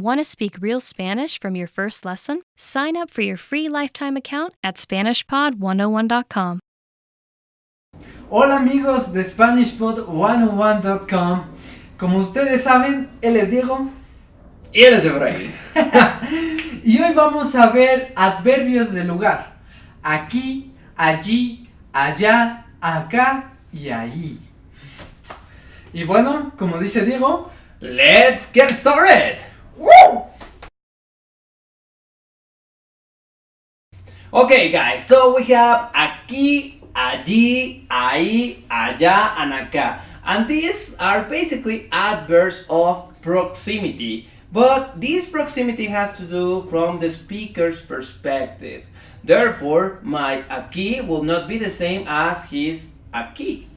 Want to speak real Spanish from your first lesson? Sign up for your free lifetime account at SpanishPod101.com. Hola amigos de SpanishPod101.com. Como ustedes saben, él es Diego. Y él es Efraín. Y hoy vamos a ver adverbios de lugar. Aquí, allí, allá, acá y allí. Y bueno, como dice Diego, Let's get started. ¡woo! Okay, guys, so we have aquí, allí, ahí, allá, and acá. And these are basically adverbs of proximity. But this proximity has to do from the speaker's perspective. Therefore, my aquí will not be the same as his aquí.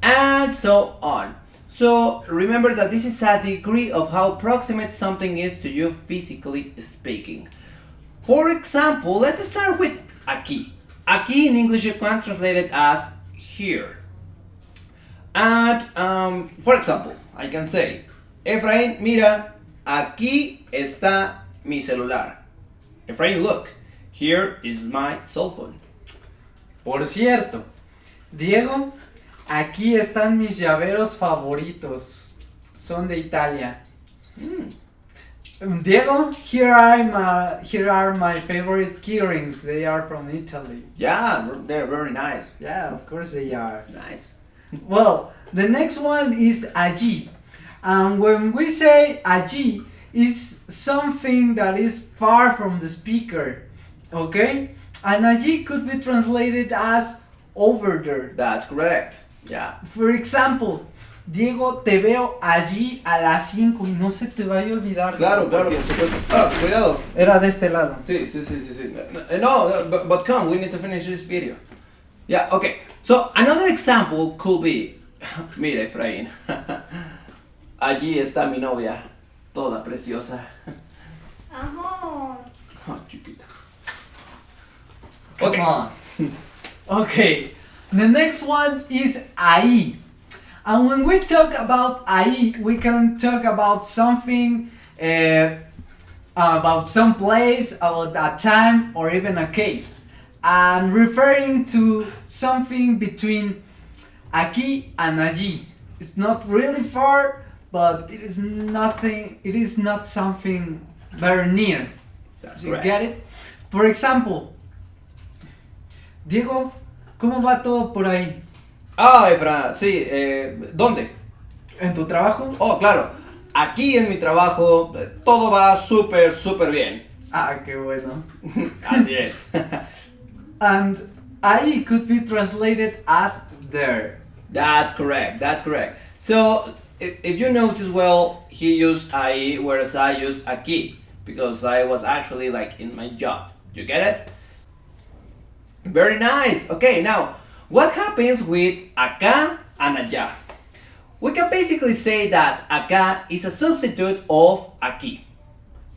And so on. So remember that this is a degree of how proximate something is to you physically speaking. For example, let's start with aquí. Aquí in English you can translate it as here. And for example, I can say, Efraín, mira, aquí está mi celular. Efraín, look, here is my cell phone. Por cierto, Diego, aquí están mis llaveros favoritos. Son de Italia. Diego, here are my favorite keyrings. They are from Italy. Yeah, they're very nice. Yeah, of course they are. Nice. Well, the next one is allí. And when we say allí, is something that is far from the speaker. Okay? And allí could be translated as over there. That's correct. Yeah. For example, Diego, te veo allí a las 5 y no se te vaya a olvidar. Claro, claro, por supuesto. Ah, cuidado. Era de este lado. Sí. No, but come, we need to finish this video. Yeah, okay. So, another example could be, mira, Efraín, allí está mi novia, toda preciosa. Amor. Oh, chiquita. Come Okay. on. Okay. The next one is ahí. And when we talk about ahí, we can talk about something, about some place, about a time, or even a case. And referring to something between aquí and allí. It's not really far, but it is not something very near. That's You correct. get it? For example, Diego, ¿cómo va todo por ahí? Ah, Efra, sí, ¿dónde? ¿En tu trabajo? Oh, claro, aquí en mi trabajo todo va súper bien. Ah, qué bueno. Así es. And ahí could be translated as there. That's correct. So, if you notice well, he used ahí, whereas I used aquí, because I was actually like in my job. You get it? Very nice. Okay, now, what happens with acá and allá? We can basically say that acá is a substitute of aquí.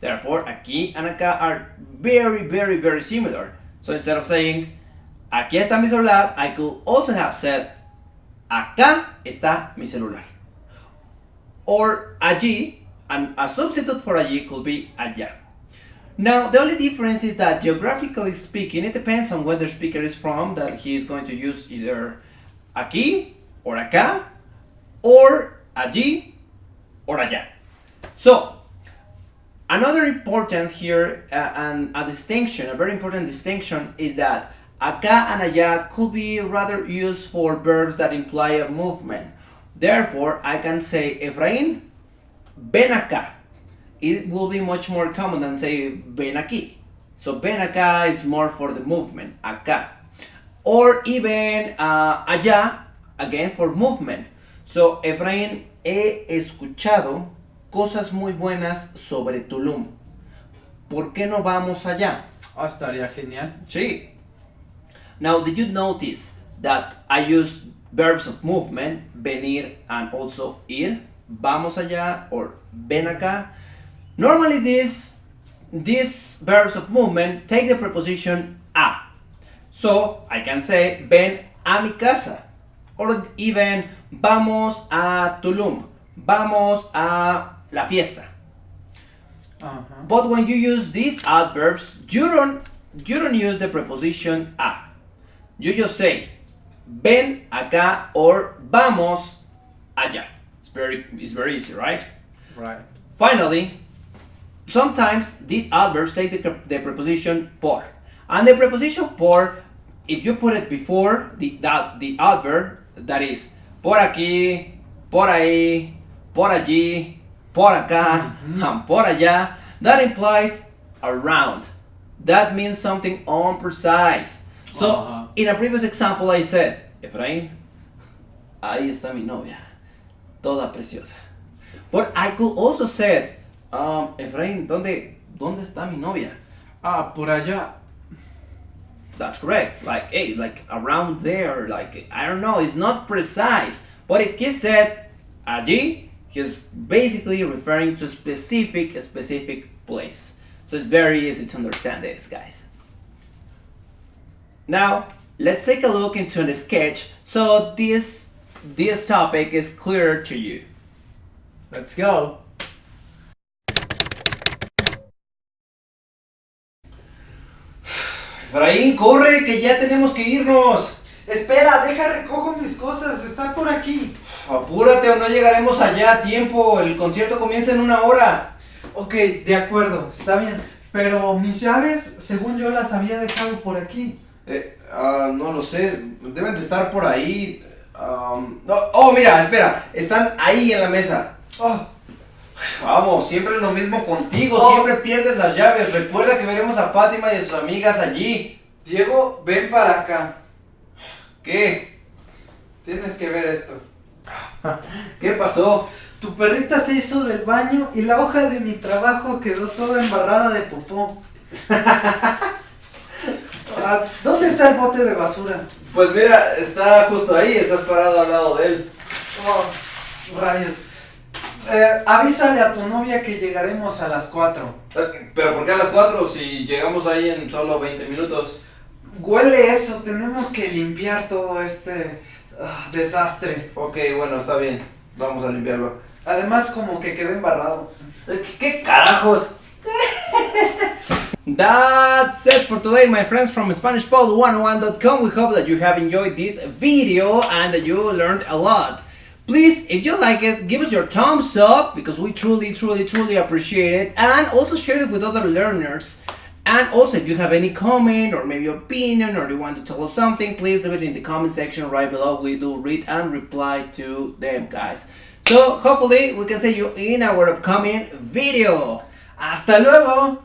Therefore, aquí and acá are very similar. So instead of saying, aquí está mi celular, I could also have said, acá está mi celular. Or allí, and a substitute for allí could be allá. Now, the only difference is that geographically speaking, it depends on where the speaker is from, that he is going to use either aquí, or acá, or allí, or allá. So, another importance here, and a distinction, a very important distinction, is that acá and allá could be rather used for verbs that imply a movement. Therefore, I can say, Efraín, ven acá. It will be much more common than say, ven aquí. So, ven acá is more for the movement, acá. Or even allá, again for movement. So, Efraín, he escuchado cosas muy buenas sobre Tulum. ¿Por qué no vamos allá? Ah, estaría genial. Sí. Now, did you notice that I use verbs of movement, venir and also ir? Vamos allá or ven acá. Normally, these verbs of movement take the preposition a. So, I can say, ven a mi casa. Or even, vamos a Tulum. Vamos a la fiesta. But when you use these adverbs, you don't use the preposition a. You just say ven acá or vamos allá. It's very easy, right? Right. Finally, sometimes these adverbs take the preposition por. And the preposition por, if you put it before the adverb, that is por aquí, por ahí, por allí, por acá, and por allá, that implies around. That means something unprecise. So, in a previous example I said, Efraín, ahí está mi novia, toda preciosa. But I could also said, Efraín, ¿dónde está mi novia? Ah, por allá. That's correct. Like, hey, like around there, like, I don't know, it's not precise. But if he said allí, he's basically referring to a specific place. So it's very easy to understand this, guys. Now, let's take a look into the sketch so this topic is clear to you. Let's go. Efraín, corre, que ya tenemos que irnos. Espera, deja recojo mis cosas, están por aquí. Apúrate o no llegaremos allá a tiempo. El concierto comienza en 1 hora. Ok, de acuerdo, está bien. Pero mis llaves, según yo las había dejado por aquí. No lo sé, deben de estar por ahí. Oh, mira, espera, están ahí en la mesa. Oh, Vamos, siempre es lo mismo contigo, siempre pierdes las llaves. Recuerda que veremos a Fátima y a sus amigas allí. Diego, ven para acá. ¿Qué? Tienes que ver esto. ¿Qué pasó? Tu perrita se hizo del baño y la hoja de mi trabajo quedó toda embarrada de popó. ¿Dónde está el bote de basura? Pues mira, está justo ahí, estás parado al lado de él. Oh, rayos. Avísale a tu novia que llegaremos a las 4. ¿Pero por qué a las 4 si llegamos ahí en solo 20 minutos? Huele eso, tenemos que limpiar todo este desastre. Ok, bueno, está bien, vamos a limpiarlo. Además como que quedó embarrado. ¿Qué carajos? That's it for today, my friends, from SpanishPod101.com. We hope that you have enjoyed this video and that you learned a lot. Please, if you like it, give us your thumbs up because we truly appreciate it, and also share it with other learners. And also, if you have any comment or maybe opinion or you want to tell us something, please leave it in the comment section right below. We do read and reply to them, guys. So hopefully we can see you in our upcoming video. ¡Hasta luego!